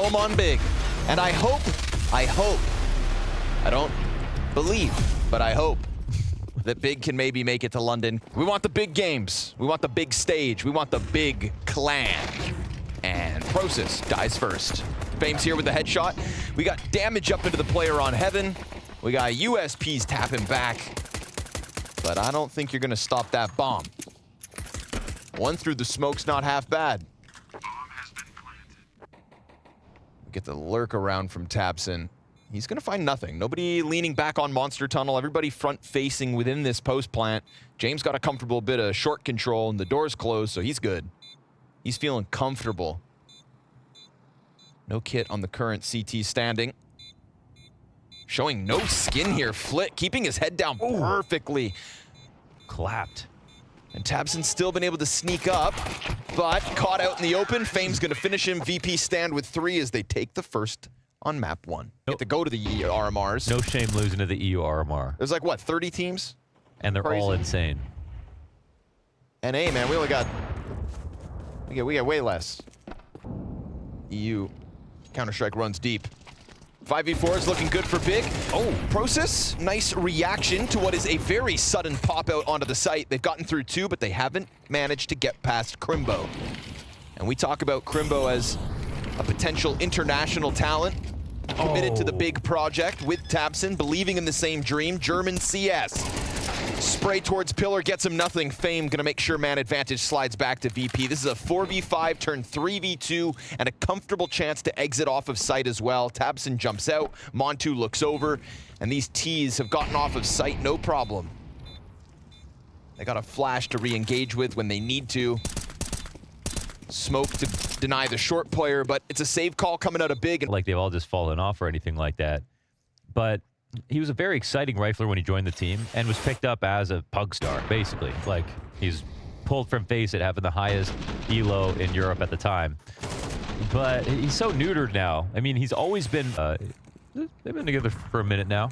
home on big. And I hope, I don't believe, but I hope that big can maybe make it to London. We want the big games. We want the big stage. We want the big clan. And Process dies first. Fame's here with the headshot. We got damage up into the player on Heaven. We got USPs tapping back. But I don't think you're gonna stop that bomb. One through the smoke's not half bad. Get the lurk around from tabseN. He's gonna find nothing. Nobody leaning back on Monster Tunnel. Everybody front facing within this post plant. James got a comfortable bit of short control and the door's closed, so he's good. He's feeling comfortable. No kit on the current CT standing. Showing no skin here. Flit keeping his head down perfectly. Clapped. And tabseN's still been able to sneak up, but caught out in the open. Fame's gonna finish him. VP stand with 3 as they take the first on map 1. Get to go to the RMRs. No shame losing to the EU RMR. There's like, what, 30 teams? And they're all insane. NA, man, we got way less. EU Counter-Strike runs deep. 5v4 is looking good for big. Oh, Process, nice reaction to what is a very sudden pop out onto the site. They've gotten through 2, but they haven't managed to get past Crimbo. And we talk about Crimbo as a potential international talent, committed to the big project with tabseN, believing in the same dream, German CS. Spray towards pillar, gets him nothing. Fame gonna make sure man advantage slides back to VP. This is a 4v5 turn 3v2 and a comfortable chance to exit off of site as well. tabseN jumps out, Montu looks over, and these T's have gotten off of site no problem. They got a flash to re-engage with when they need to. Smoke to deny the short player, but it's a save call coming out of big. Like they've all just fallen off or anything like that. But he was a very exciting rifler when he joined the team and was picked up as a pug star, basically. Like, he's pulled from Faze at having the highest elo in Europe at the time. But he's so neutered now. I mean, he's always been... they've been together for a minute now.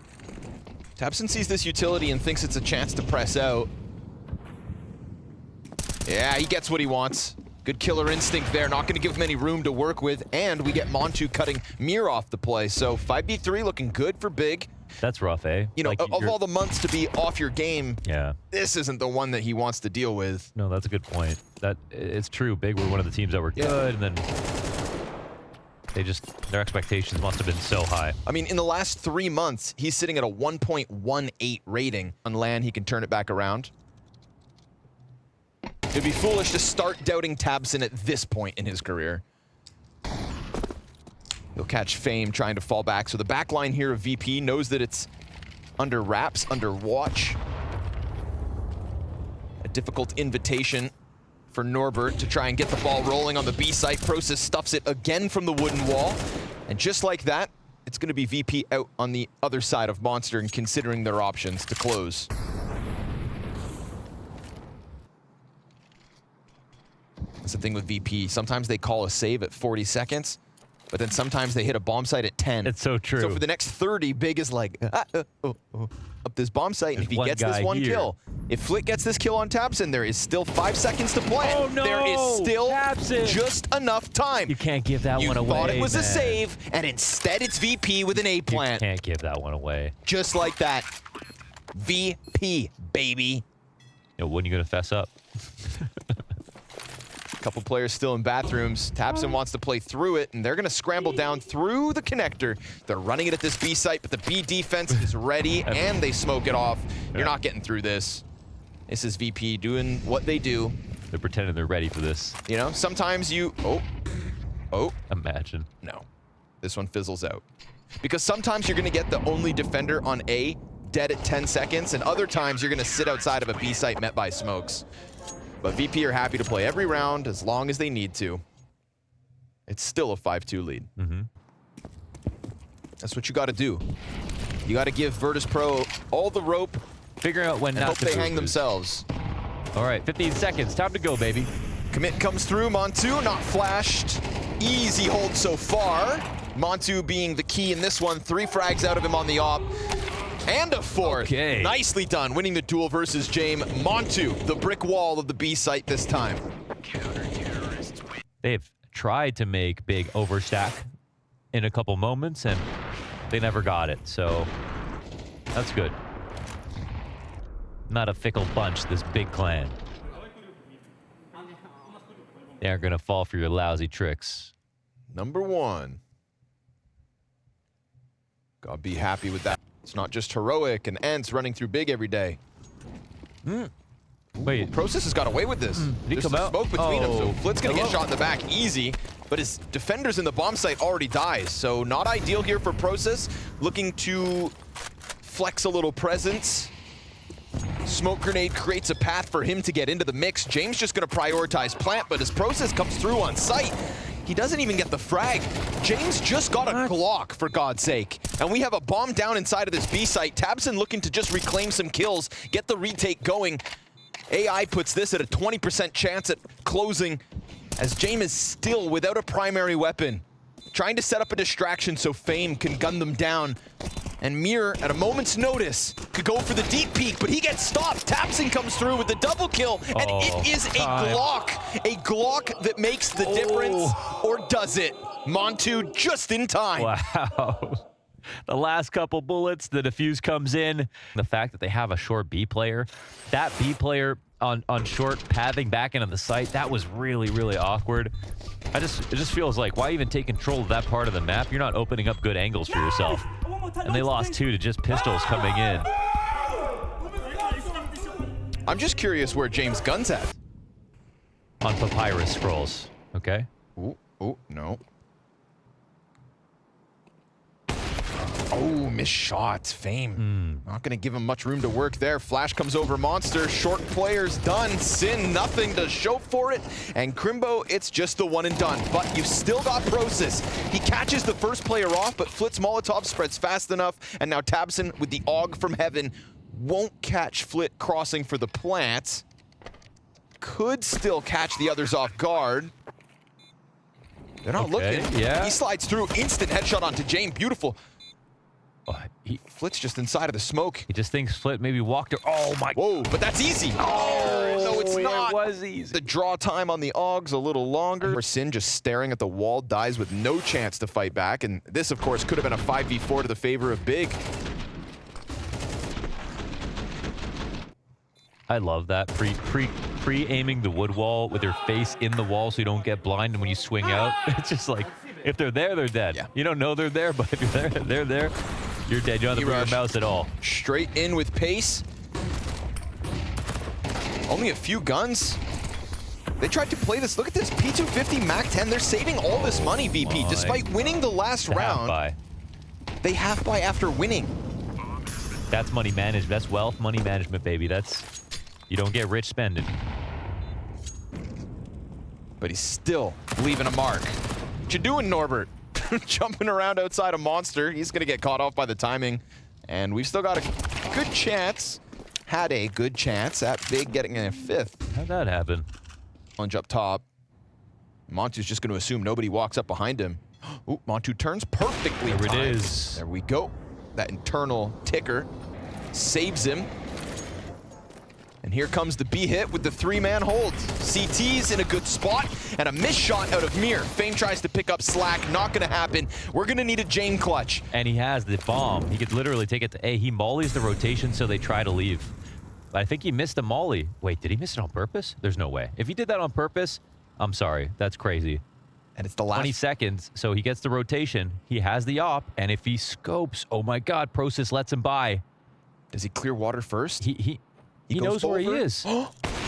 tabseN sees this utility and thinks it's a chance to press out. Yeah, he gets what he wants. Good killer instinct there, not going to give him any room to work with, and we get Montu cutting Mir off the play. So 5v3 looking good for big. That's rough, eh? You know, like of all the months to be off your game, yeah, this isn't the one that he wants to deal with. No, that's a good point. That it's true. Big were one of the teams that were good, and then they just, their expectations must have been so high. I mean, in the last 3 months, he's sitting at a 1.18 rating. On LAN, he can turn it back around. It'd be foolish to start doubting tabseN at this point in his career. He'll catch Fame trying to fall back. So the back line here of VP knows that it's under wraps, under watch. A difficult invitation for Norbert to try and get the ball rolling on the B site. Process stuffs it again from the wooden wall. And just like that, it's going to be VP out on the other side of Monster and considering their options to close. That's the thing with VP. Sometimes they call a save at 40 seconds, but then sometimes they hit a bomb site at 10. It's so true. So for the next 30, Big is like, up this bomb site, and if he gets this one kill, if Flit gets this kill on tabseN, there is still 5 seconds to play. Oh no! There is still tabseN. just enough time. You can't give that one away, You thought it was man. a save, and instead it's VP with an A plant. You can't give that one away. Just like that. VP, baby. You know, when are you going to fess up? Couple players still in bathrooms. tabseN wants to play through it, and they're going to scramble down through the connector. They're running it at this B site, but the B defense is ready, and they smoke it off. You're not getting through this. This is VP doing what they do. They're pretending they're ready for this. You know, sometimes you... Oh. Imagine. No. This one fizzles out. Because sometimes you're going to get the only defender on A dead at 10 seconds, and other times you're going to sit outside of a B site met by smokes. But VP are happy to play every round as long as they need to. It's still a 5-2 lead. That's what you got to do. You got to give Virtus Pro all the rope. Figuring out when and not hope to they hang lose. themselves. All right, 15 seconds. Time to go, baby. Commit comes through. Montu not flashed. Easy hold so far. Montu being the key in this one. 3 frags out of him on the op. And a 4th. Okay. Nicely done, winning the duel versus Jame. Montu, the brick wall of the B site this time. They've tried to make Big overstack in a couple moments, and they never got it. So that's good. Not a fickle bunch, this big clan. They aren't going to fall for your lousy tricks. Number 1. Gotta be happy with that. It's not just heroic and Ence running through big every day. Wait, Process has got away with this. Did he There's come some out? smoke between them, so Flit's gonna get Hello? shot in the back easy, but his defenders in the bomb site already dies, so not ideal here for Process. Looking to flex a little presence. Smoke grenade creates a path for him to get into the mix. James just gonna prioritize plant, but as Process comes through on site, he doesn't even get the frag. James just got a Glock, for God's sake. And we have a bomb down inside of this B site. tabseN looking to just reclaim some kills, get the retake going. AI puts this at a 20% chance at closing, as James is still without a primary weapon. Trying to set up a distraction so Fame can gun them down. And Mir, at a moment's notice, could go for the deep peek, but he gets stopped. tabseN comes through with the double kill, and it is a Glock. A Glock that makes the difference, or does it? Montu just in time. wow. The last couple bullets, the defuse comes in. The fact that they have a short B player, that B player on short pathing back into the site, that was really, really awkward. It just feels like, why even take control of that part of the map? You're not opening up good angles for yourself. And they lost 2 to just pistols coming in. I'm just curious where James' gun's at. On papyrus scrolls, okay? Ooh, no. Oh, missed shots, Fame. Not gonna give him much room to work there. Flash comes over Monster, short player's done. Sin, nothing to show for it. And Crimbo, it's just the one and done. But you've still got Process. He catches the first player off, but Flit's Molotov spreads fast enough. And now tabseN with the AUG from heaven won't catch Flit crossing for the plant. Could still catch the others off guard. They're not looking. Yeah. He slides through, instant headshot onto James, beautiful. Oh, Flit's just inside of the smoke. he just thinks Flit maybe walked her. Oh my. Whoa, but that's easy. Oh, no, it's not. It was easy. The draw time on the AUG's a little longer. Sin just staring at the wall, dies with no chance to fight back. And this, of course, could have been a 5v4 to the favor of Big. I love that. Pre-aiming the wood wall with your face in the wall so you don't get blind, and when you swing out, it's just like, if they're there, they're dead. Yeah. You don't know they're there, but if you're there, they're there. You're dead. You don't have to move your mouse at all. Straight in with pace. Only a few guns. They tried to play this. Look at this, P250 MAC-10. They're saving all this money, VP. Despite winning the last round, they half buy after winning. That's money management. That's wealth money management, baby. That's, you don't get rich spending. But he's still leaving a mark. What you doing, Norbert? Jumping around outside a Monster. He's going to get caught off by the timing. And we've still got a good chance. Had a good chance at Big getting a 5th. How'd that happen? Plunge up top. Montu's just going to assume nobody walks up behind him. Ooh, Montu turns perfectly. There it timed. is. There we go. That internal ticker saves him. And here comes the B hit with the 3-man hold. CT's in a good spot, and a missed shot out of Mir. Fame tries to pick up slack, not gonna happen. We're gonna need a Jane clutch. And he has the bomb. He could literally take it to A. He mollies the rotation, so they try to leave. But I think he missed a molly. Wait, did he miss it on purpose? There's no way. If he did that on purpose, I'm sorry. That's crazy. And it's the last 20 seconds, so he gets the rotation. He has the op, and if he scopes, oh my God, Process lets him by. Does he clear water first? He knows where he is.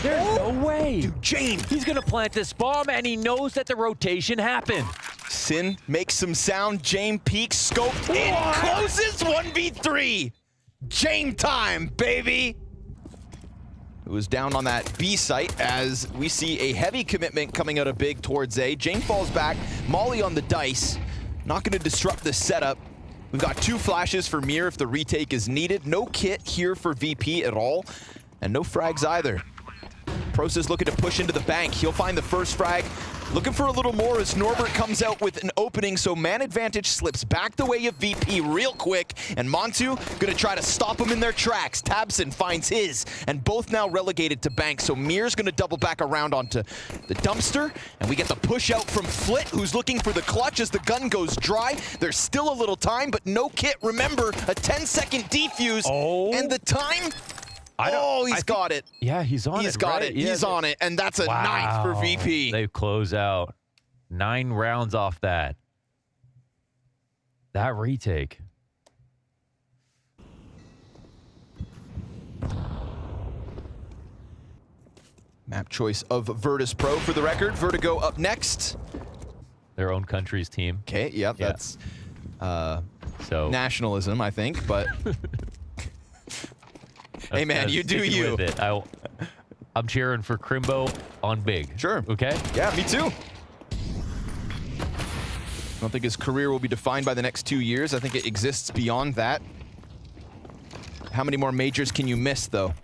There's no way. Dude, Jane. He's going to plant this bomb, and he knows that the rotation happened. Sin makes some sound. Jane peeks, scoped in, closes 1v3. Jane time, baby. It was down on that B site as we see a heavy commitment coming out of Big towards A. Jane falls back, Molly on the dice. Not going to disrupt the setup. We've got 2 flashes for Mir if the retake is needed. No kit here for VP at all, and no frags either. Process looking to push into the bank. He'll find the first frag. Looking for a little more as Norbert comes out with an opening, so man advantage slips back the way of VP real quick, and Montu gonna try to stop him in their tracks. tabseN finds his, and both now relegated to bank, so Mir's gonna double back around onto the dumpster, and we get the push out from Flit, who's looking for the clutch as the gun goes dry. There's still a little time, but no kit. Remember, a 10-second defuse, and the time... he's got it. Yeah, he's on it. He's got it. Yeah, he's on it. And that's a 9th for VP. They close out 9 rounds off that. That retake. Map choice of Virtus Pro for the record. Vertigo up next. Their own country's team. Okay, yep, Yeah. that's so nationalism, I think, but... Hey man, you do sticking you. with it. I'm cheering for Crimbo on big. Sure. Okay? Yeah, me too. I don't think his career will be defined by the next 2 years. I think it exists beyond that. How many more majors can you miss, though?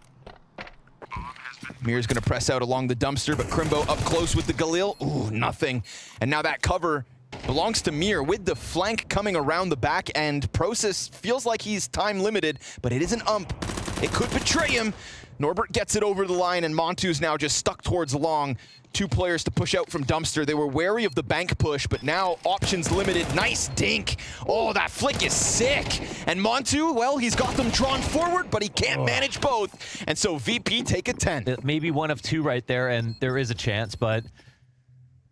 Mir's gonna press out along the dumpster, but Crimbo up close with the Galil. Ooh, nothing. And now that cover belongs to Mir with the flank coming around the back end. Process feels like he's time limited, but it is an ump. It could betray him. Norbert gets it over the line, and Montu's now just stuck towards long. 2 players to push out from dumpster. They were wary of the bank push, but now options limited. Nice dink. Oh, that flick is sick. And Montu, well, he's got them drawn forward, but he can't manage both. And so VP take a 10. Maybe 1 of 2 right there, and there is a chance, but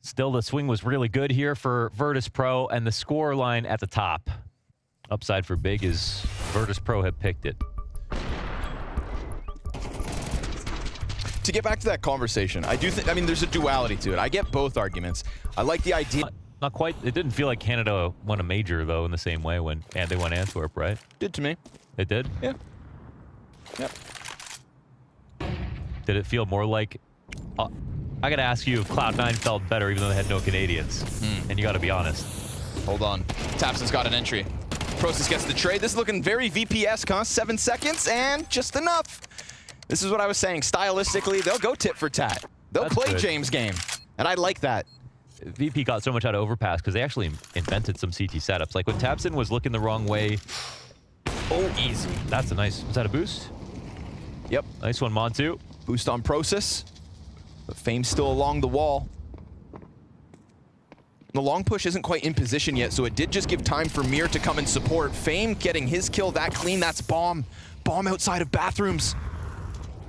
still the swing was really good here for Virtus Pro, and the score line at the top. Upside for big is Virtus Pro have picked it. To get back to that conversation, I do think, I mean, there's a duality to it. I get both arguments. I like the idea. Not quite. It didn't feel like Canada won a major, though, in the same way when they won Antwerp, right? Did to me. It did? Yeah. Yep. Did it feel more like... I got to ask you if Cloud9 felt better even though they had no Canadians. And you got to be honest. Hold on. tabseN's got an entry. Process gets the trade. This is looking very VP-esque, huh? 7 seconds and just enough. This is what I was saying. Stylistically, they'll go tit for tat. They'll That's play good. James game. And I like that. VP got so much out of overpass because they actually invented some CT setups. Like when tabseN was looking the wrong way. Oh, easy. That's a nice... Was that a boost? Yep. Nice one, Montu. Boost on Process. But Fame's still along the wall. The long push isn't quite in position yet, so it did just give time for Mir to come and support. Fame getting his kill that clean. That's bomb. Bomb outside of bathrooms.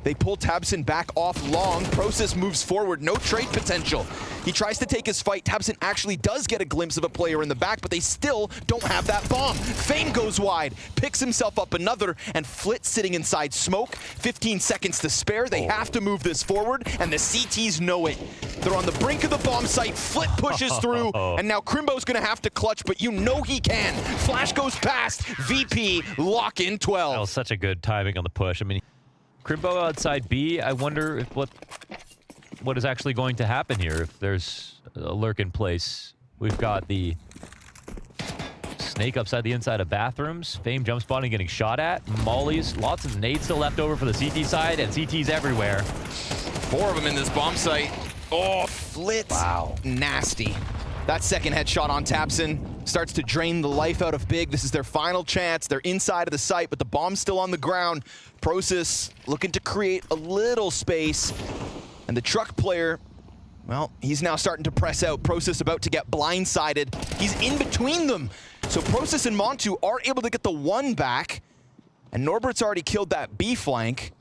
They pull tabseN back off long. Process moves forward. No trade potential. He tries to take his fight. tabseN actually does get a glimpse of a player in the back, but they still don't have that bomb. Fame goes wide, picks himself up another, and Flit sitting inside smoke. 15 seconds to spare. They have to move this forward, and the CTs know it. They're on the brink of the bomb site. Flit pushes through, and now Crimbo's gonna have to clutch, but you know he can. Flash goes past. VP lock in 12. That was such a good timing on the push. I mean, Crimbo outside B, I wonder if what is actually going to happen here if there's a lurk in place. We've got the snake upside the inside of bathrooms. Fame jump spotting getting shot at. Mollies, lots of nades still left over for the CT side, and CTs everywhere. 4 of them in this bomb site. Oh, Flit. Wow. Nasty. That second headshot on tabseN starts to drain the life out of Big. This is their final chance. They're inside of the site, but the bomb's still on the ground. Process looking to create a little space. And the truck player, well, he's now starting to press out. Process about to get blindsided. He's in between them. So Process and Montu are able to get the 1 back. And Norbert's already killed that B flank.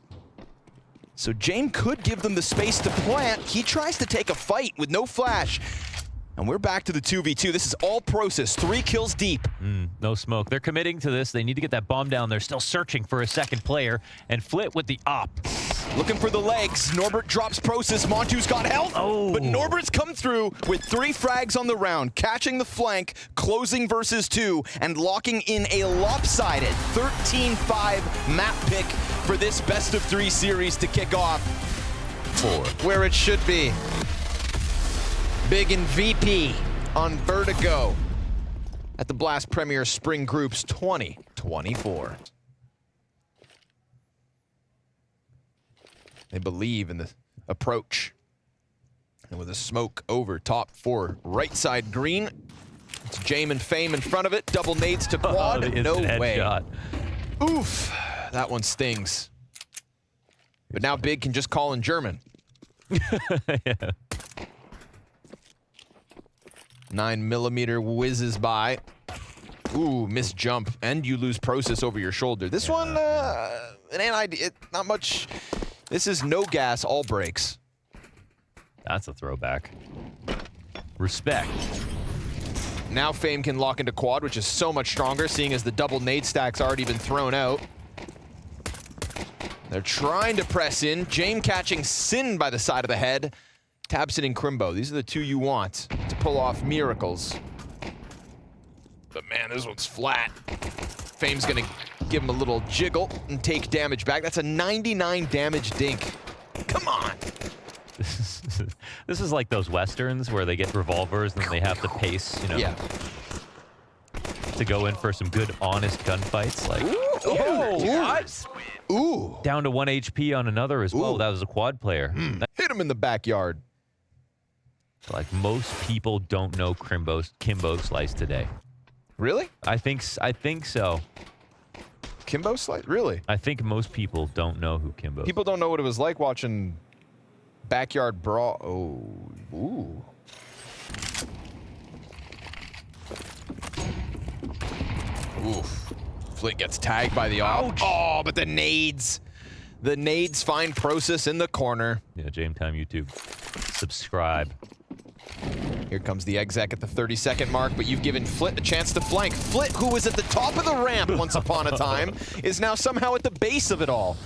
So James could give them the space to plant. He tries to take a fight with no flash. And we're back to the 2v2. This is all Process, 3 kills deep. No smoke. They're committing to this. They need to get that bomb down. They're still searching for a second player. And Flit with the op. Looking for the legs. Norbert drops Process. Montu's got health. Oh. But Norbert's come through with 3 frags on the round, catching the flank, closing versus 2, and locking in a lopsided 13-5 map pick for this best of 3 series to kick off. 4, where it should be. Big and VP on Vertigo at the Blast Premier Spring Groups 2024. They believe in the approach. And with a smoke over top for right side green. It's Jame and Fame in front of it. Double nades to quad. The No instant way. headshot. Oof. That one stings. But now Big can just call in German. Yeah. 9mm whizzes by. Ooh, missed jump. And you lose process over your shoulder. This one, it ain't not much. This is no gas, all breaks. That's a throwback. Respect. Now Fame can lock into quad, which is so much stronger, seeing as the double nade stack's already been thrown out. They're trying to press in. Jame catching Sin by the side of the head. tabseN and Crimbo. These are the two you want to pull off miracles. But man, this one's flat. Fame's gonna give him a little jiggle and take damage back. That's a 99 damage dink. Come on. This is like those westerns where they get revolvers and then they have to pace, you know, Yeah. to go in for some good, honest gunfights. Like, What? Ooh. down to 1 HP on another as well. Ooh. That was a quad player. Hit him in the backyard. Like, most people don't know Kimbo Slice today. Really? I think so. Kimbo Slice? Really? I think most people don't know who Kimbo. People don't know what it was like watching Backyard Brawl. Oh. Ooh. Oof. Flint gets tagged by the op. Oh, but the nades. The nades find Process in the corner. Yeah, Jame Time YouTube. Subscribe. Here comes the exec at the 30-second mark, but you've given Flit a chance to flank. Flit, who was at the top of the ramp once upon a time, is now somehow at the base of it all.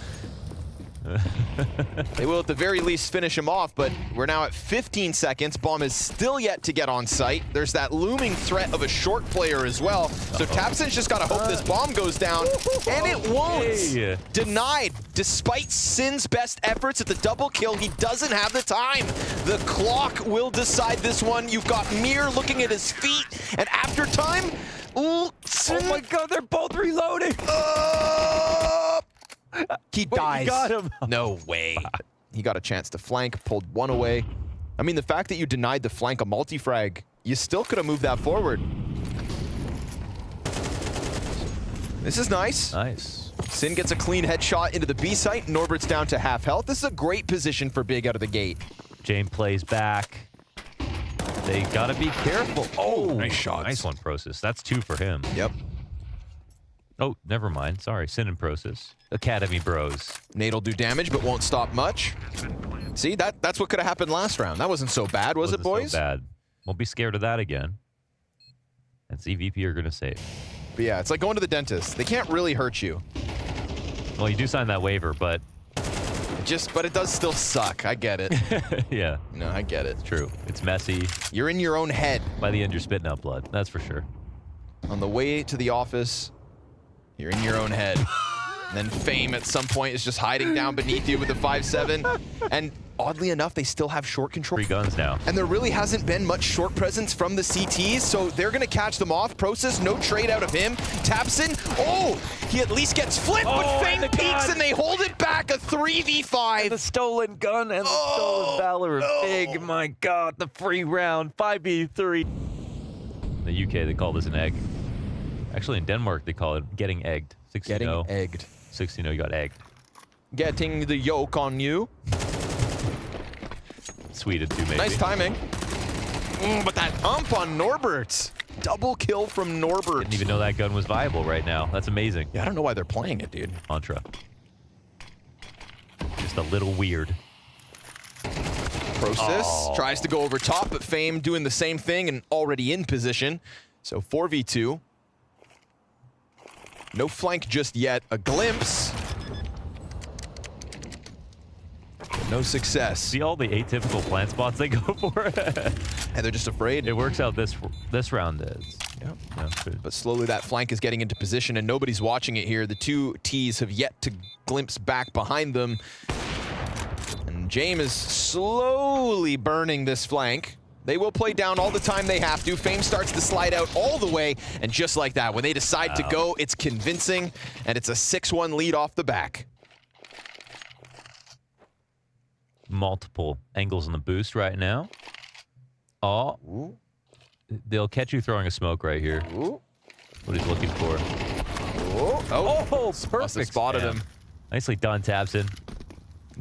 They will at the very least finish him off, but we're now at 15 seconds. Bomb is still yet to get on site. There's that looming threat of a short player as well. So tabseN's just got to hope this bomb goes down, and it won't. Hey. Denied. Despite Sin's best efforts at the double kill, he doesn't have the time. The clock will decide this one. You've got Mir looking at his feet, and after time, ooh, Sin, Oh my god, they're both reloading! He Wait, dies. you got him. No way. He got a chance to flank, pulled one away. I mean, the fact that you denied the flank a multi-frag, you still could have moved that forward. This is nice. Nice. Sin gets a clean headshot into the B site. Norbert's down to half health. This is a great position for Big out of the gate. Jame plays back. They gotta be careful. Oh, nice shots. Nice one, Process. That's 2 for him. Yep. Oh, never mind. Sorry, Sin and Process. Academy bros. Nate will do damage, but won't stop much. See, that's what could have happened last round. That wasn't so bad, was it, boys? So bad. Won't be scared of that again. And CVP are gonna save. But yeah, it's like going to the dentist. They can't really hurt you. Well, you do sign that waiver, but But it does still suck. I get it. yeah, No, I get it. true. It's messy. You're in your own head. By the end, you're spitting out blood. That's for sure. On the way to the office, you're in your own head. And then Fame at some point is just hiding down beneath you with a 5-7. And oddly enough, they still have short control. 3 guns now. And there really hasn't been much short presence from the CTs, so they're going to catch them off. Process, no trade out of him. tabseN, oh, he at least gets flipped, but Fame and the peeks gun. and they hold it back, a 3v5. The stolen gun and the stolen valor of Big. My god, the free round. 5v3. In the UK, they call this an egg. Actually, in Denmark, they call it getting egged. 16-0. Getting egged. 16-0, you got egged. Getting the yoke on you. Sweden too, maybe. Nice timing. But that ump on Norbert. Double kill from Norbert. Didn't even know that gun was viable right now. That's amazing. Yeah, I don't know why they're playing it, dude. Contra. Just a little weird. Process tries to go over top, but Fame doing the same thing and already in position. So 4v2. No flank just yet. A glimpse. No success. See all the atypical plant spots they go for? And they're just afraid. It works out this round is. Yeah. Yeah, good. But slowly that flank is getting into position and nobody's watching it here. The two Ts have yet to glimpse back behind them. And Jame is slowly burning this flank. They will play down all the time they have to. Fame starts to slide out all the way, and just like that, when they decide to go, it's convincing, and it's a 6-1 lead off the back. multiple angles on the boost right now. Oh, Ooh. they'll catch you throwing a smoke right here. Ooh. What he's looking for. Oh, perfect. must have spotted spam. him. Nicely done, Tabson.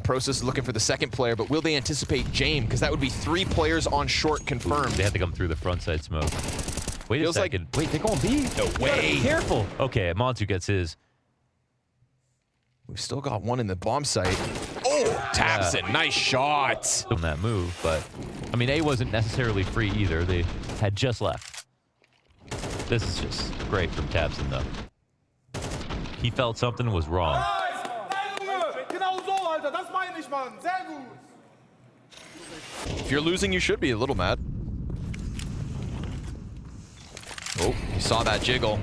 Process is looking for the second player, but will they anticipate James? Because that would be 3 players on short confirmed. They had to come through the front side smoke. Wait Feels a like- second. Wait, they're going B? No way. Be careful. Okay, Montu gets his. We've still got one in the bomb site. Oh, Tabson, nice shot. On that move, but I mean, A wasn't necessarily free either. They had just left. This is just great from Tabson, though. He felt something was wrong. If you're losing, you should be a little mad. Oh, you saw that jiggle.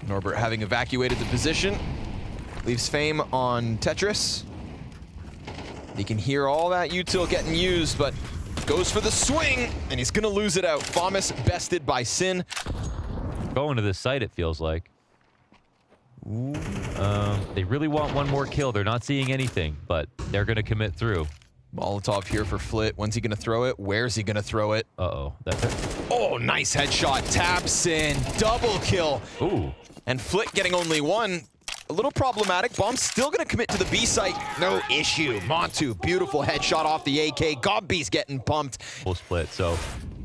Norbert having evacuated the position. Leaves Fame on Tetris. He can hear all that util getting used, but goes for the swing, and he's gonna lose it out. Famas bested by Sin. Going to this site, it feels like. They really want one more kill. They're not seeing anything, but they're going to commit through. Molotov here for Flit. When's he gonna throw it? Where's he gonna throw it? Uh-oh. That's it. Oh, nice headshot. Tabson, double kill. Ooh. And Flit getting only one. A little problematic. Bomb's still gonna commit to the B site. No issue. Montu, beautiful headshot off the AK. Gobby's getting pumped. Full split. So,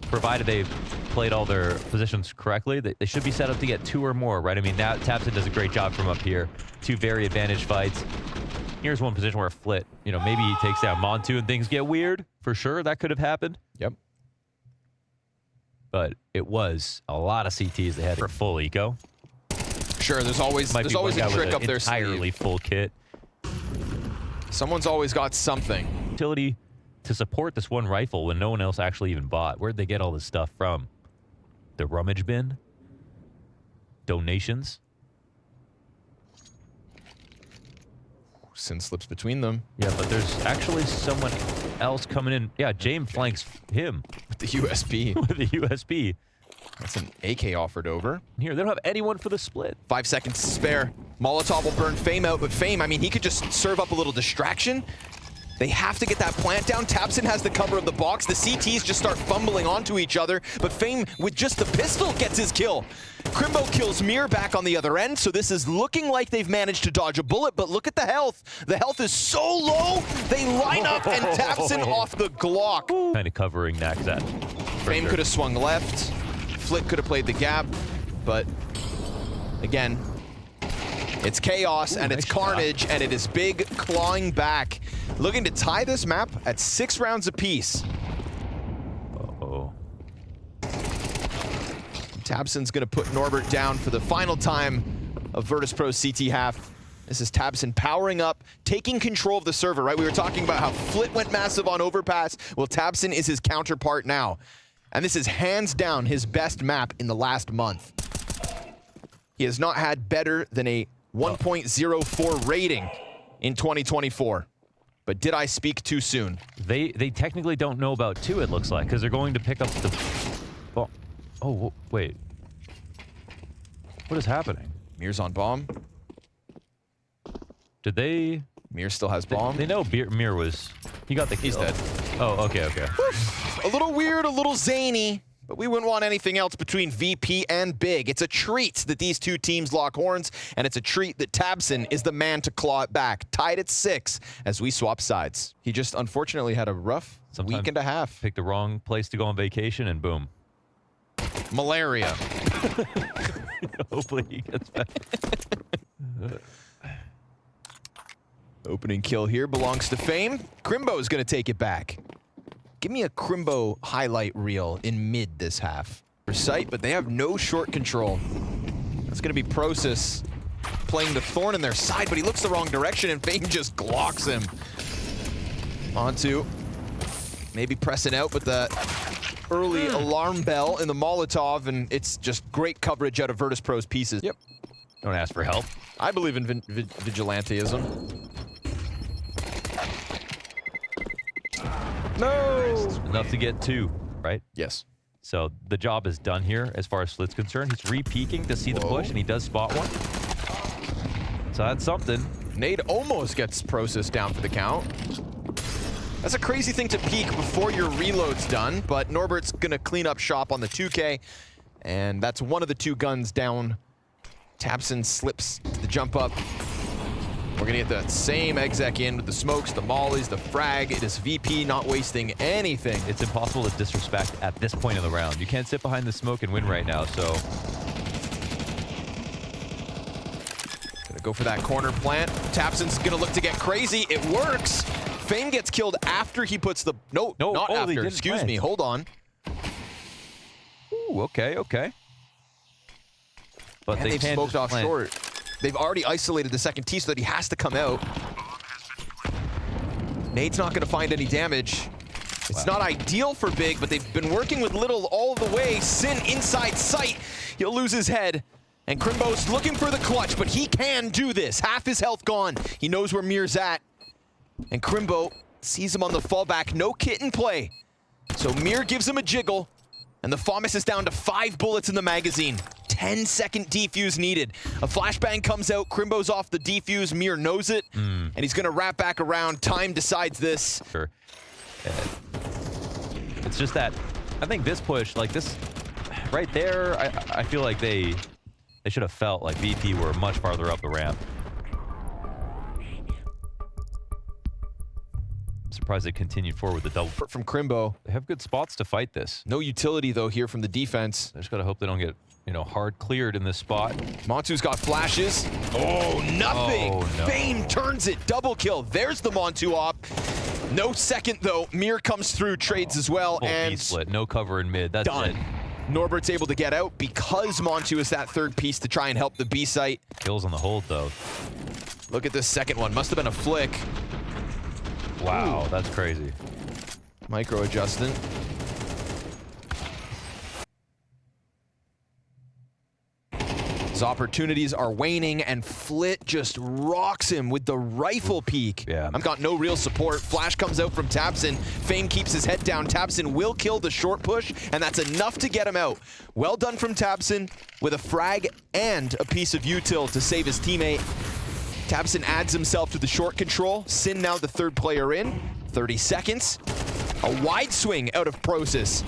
provided they've played all their positions correctly, they should be set up to get 2 or more, right? I mean, now Tabson does a great job from up here. 2 very advantaged fights. Here's one position where Flit, you know, maybe he takes down Montu and things get weird. For sure, that could have happened. Yep. But it was a lot of CTs they had for full eco. Sure, there's always Might be one a guy with trick an up their entirely sleeve. full kit. Someone's always got something. Utility to support this one rifle when no one else actually even bought. Where'd they get all this stuff from? The rummage bin? Donations? Sin slips between them Yeah, but there's actually someone else coming in. Yeah, James flanks him with the USB. with a USB. That's an AK offered over. Here, they don't have anyone for the split. 5 seconds to spare. Molotov will burn Fame out, but Fame, I mean, he could just serve up a little distraction. They have to get that plant down. Tabson has the cover of the box. The CTs just start fumbling onto each other, but Fame, with just the pistol, gets his kill. Crimbo kills Mir back on the other end, so this is looking like they've managed to dodge a bullet, but look at the health. The health is so low, they line up and Tabson off the Glock. Kind of covering that. Fame could have swung left. Flit could have played the gap, but again, it's chaos and it's nice carnage, and it is Big clawing back. Looking to tie this map at 6 rounds apiece. Uh-oh. Tabson's gonna put Norbert down for the final time of Virtus.pro's CT half. This is Tabson powering up, taking control of the server, right? We were talking about how Flit went massive on overpass. Well, Tabson is his counterpart now. And this is hands down his best map in the last month. He has not had better than a 1.04 rating in 2024. But did I speak too soon? They technically don't know about 2, it looks like, because they're going to pick up the... Oh, wait. What is happening? Mir's on bomb. Did they... Mir still has bomb. They know Mir was... He got the kill. He's dead. Oh, okay. A little weird, a little zany, but we wouldn't want anything else between VP and Big. It's a treat that these 2 teams lock horns, and it's a treat that Tabson is the man to claw it back. Tied at 6 as we swap sides. He just unfortunately had a rough week and a half. Picked the wrong place to go on vacation, and boom. Malaria. Hopefully he gets back. Opening kill here belongs to Fame. Crimbo is going to take it back. Give me a Crimbo highlight reel in mid this half. For sight, but they have no short control. That's going to be Process playing the thorn in their side, but he looks the wrong direction, and Fame just glocks him. Onto maybe pressing out with the early alarm bell in the Molotov, and it's just great coverage out of Virtus.pro's pieces. Yep. Don't ask for help. I believe in vigilanteism. No! Enough to get 2, right? Yes. So the job is done here as far as Flit's concerned. He's re-peeking to see the push, and he does spot one. So that's something. Nade almost gets Process down for the count. That's a crazy thing to peek before your reload's done, but Norbert's gonna clean up shop on the 2K, and that's one of the 2 guns down. tabseN slips to the jump up. We're gonna get the same exec in with the smokes, the mollies, the frag. It is VP not wasting anything. It's impossible to disrespect at this point in the round. You can't sit behind the smoke and win right now, so. Gonna go for that corner plant. tabseN's gonna look to get crazy. It works. Fame gets killed after he puts the, no, not after, excuse me, hold on. Ooh, okay, okay. But and they've smoked off short. They've already isolated the second T so that he has to come out. Nade's not gonna find any damage. It's not ideal for Big, but they've been working with Little all the way. Sin inside sight. He'll lose his head. And Crimbo's looking for the clutch, but he can do this. Half his health gone. He knows where Mir's at. And Crimbo sees him on the fallback. No kit in play. So Mir gives him a jiggle. And the FAMAS is down to 5 bullets in the magazine. 10-second defuse needed. A flashbang comes out. Crimbo's off the defuse. Mir knows it. And he's going to wrap back around. Time decides this. Sure. It's just that, I think this push, like this, right there, I feel like they should have felt like VP were much farther up the ramp. I'm surprised they continued forward with the double. From Crimbo. They have good spots to fight this. No utility, though, here from the defense. I just got to hope they don't get, you know, hard cleared in this spot. Montu's got flashes. Oh, nothing. Oh, no. Fame turns it. Double kill. There's the Montu op. No second, though. Mir comes through, trades as well. Full and split. No cover in mid. That's done. it. Norbert's able to get out because Montu is that third piece to try and help the B site. Kills on the hold, though. Look at this second one. Must have been a flick. Wow, that's crazy. Micro adjustment. His opportunities are waning, and Flit just rocks him with the rifle peek. Yeah. I've got no real support. Flash comes out from tabseN. Fame keeps his head down. tabseN will kill the short push, and that's enough to get him out. Well done from tabseN with a frag and a piece of util to save his teammate. tabseN adds himself to the short control. Sin now the third player in. 30 seconds. A wide swing out of Process.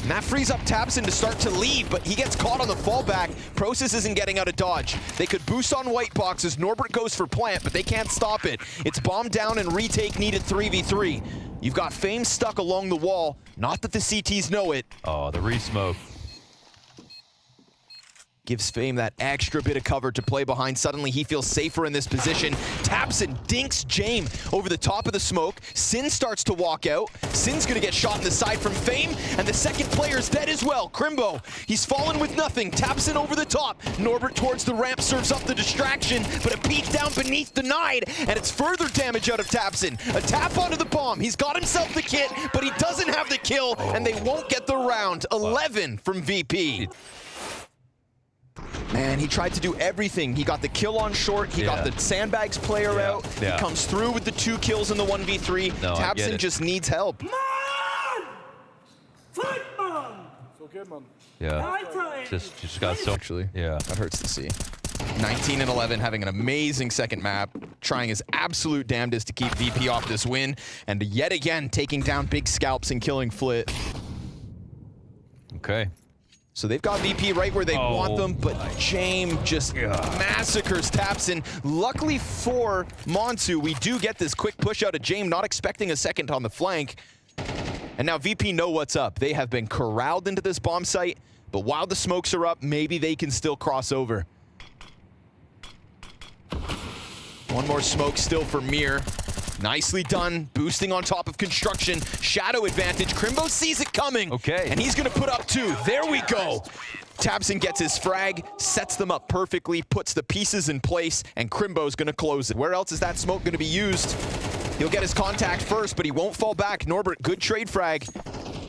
And that frees up tabseN to start to leave, but he gets caught on the fallback. Process isn't getting out of dodge. They could boost on white boxes. Norbert goes for plant, but they can't stop it. It's bomb down and retake needed 3v3. You've got Fame stuck along the wall. Not that the CTs know it. Oh, the re-smoke. Gives Fame that extra bit of cover to play behind. Suddenly he feels safer in this position. tabseN dinks Jame over the top of the smoke. Sin starts to walk out. Sin's gonna get shot in the side from Fame, and the second player's dead as well. Crimbo, he's fallen with nothing. tabseN over the top. Norbert towards the ramp serves up the distraction, but a peek down beneath denied, and it's further damage out of tabseN. A tap onto the bomb. He's got himself the kit, but he doesn't have the kill, and they won't get the round. 11 from VP. Man, he tried to do everything. He got the kill on short. He got the sandbags player out. He comes through with the 2 kills in the 1v3. No, tabseN just needs help. Man! Fight, man! It's okay, man. Yeah. Just got so. Actually, Yeah. that hurts to see. 19 and 11, having an amazing second map, trying his absolute damnedest to keep VP off this win, and yet again taking down big scalps and killing Flit. Okay. So they've got VP right where they want them, but Jame just massacres tabseN. Luckily for Montu, we do get this quick push out of Jame, not expecting a second on the flank. And now VP know what's up. They have been corralled into this bomb site, but while the smokes are up, maybe they can still cross over. One more smoke still for Mir. Nicely done, boosting on top of construction. Shadow advantage, Crimbo sees it coming. Okay. And he's gonna put up 2. There we go. tabseN gets his frag, sets them up perfectly, puts the pieces in place, and Crimbo's gonna close it. Where else is that smoke gonna be used? He'll get his contact first, but he won't fall back. Norbert, good trade frag.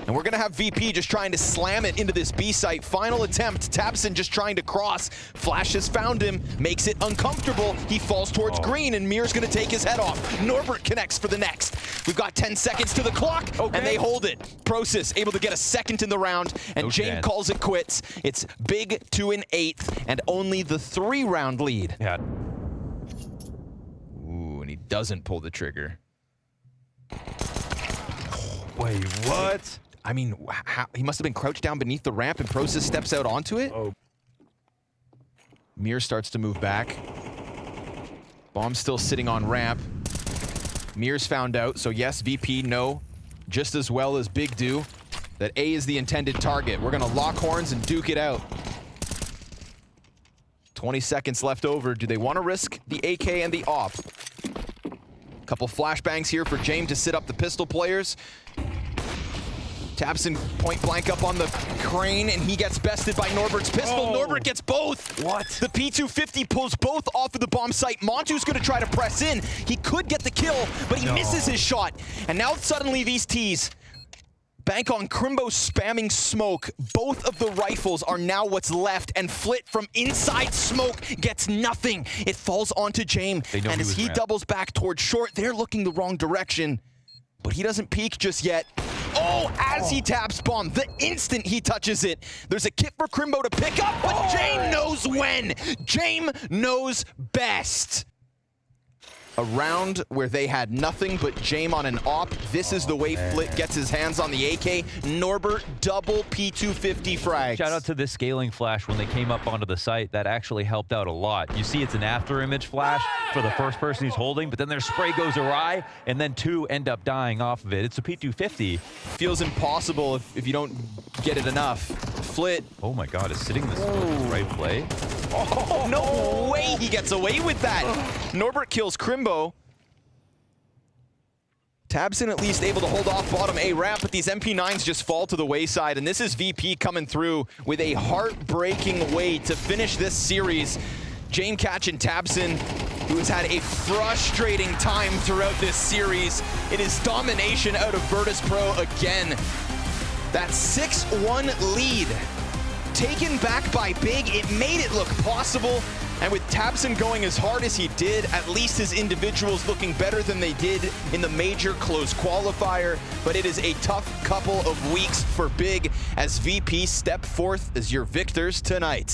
And we're gonna have VP just trying to slam it into this B site. Final attempt, tabseN just trying to cross. Flash has found him, makes it uncomfortable. He falls towards green, and Mir's gonna take his head off. Norbert connects for the next. We've got 10 seconds to the clock, and they hold it. Process able to get a second in the round, and Jame calls it quits. It's big 2 and 8th, and only the 3-round lead. Yeah. doesn't pull the trigger. Wait, what? I mean, he must have been crouched down beneath the ramp and prowess steps out onto it. Oh. Mir starts to move back. Bomb's still sitting on ramp. Mir's found out, so yes, VP know just as well as Big do that A is the intended target. We're gonna lock horns and duke it out. 20 seconds left over. Do they want to risk the AK and the op? Couple flashbangs here for James to sit up the pistol players. tabson point blank up on the crane, and he gets bested by Norbert's pistol. Norbert gets both. What? The P250 pulls both off of the bomb site. Montu's gonna try to press in. He could get the kill, but he misses his shot. And now suddenly these T's bank on Crimbo spamming smoke. Both of the rifles are now what's left, and Flit from inside smoke gets nothing. It falls onto James, and as he doubles back towards short, they're looking the wrong direction. But he doesn't peek just yet. Oh, as he taps bomb, the instant he touches it, there's a kit for Crimbo to pick up, but James knows when. James knows best. A round where they had nothing but James on an op. This is the way Flit gets his hands on the AK. Norbert double P250 frags. Shout out to this scaling flash when they came up onto the site. That actually helped out a lot. You see it's an after image flash for the first person he's holding, but then their spray goes awry, and then two end up dying off of it. It's a P250. Feels impossible if you don't get it enough. Flit. Oh my God, is sitting this the right play? Oh, no way he gets away with that. Norbert kills Crimbo. tabson at least able to hold off bottom A ramp, but these MP9s just fall to the wayside, and this is VP coming through with a heartbreaking way to finish this series. James catching tabson, who has had a frustrating time throughout this series. It is domination out of Virtus Pro again. That 6-1 lead taken back by Big. It made it look possible. And with tabson going as hard as he did, at least his individuals looking better than they did in the major close qualifier. But it is a tough couple of weeks for Big as VP step forth as your victors tonight.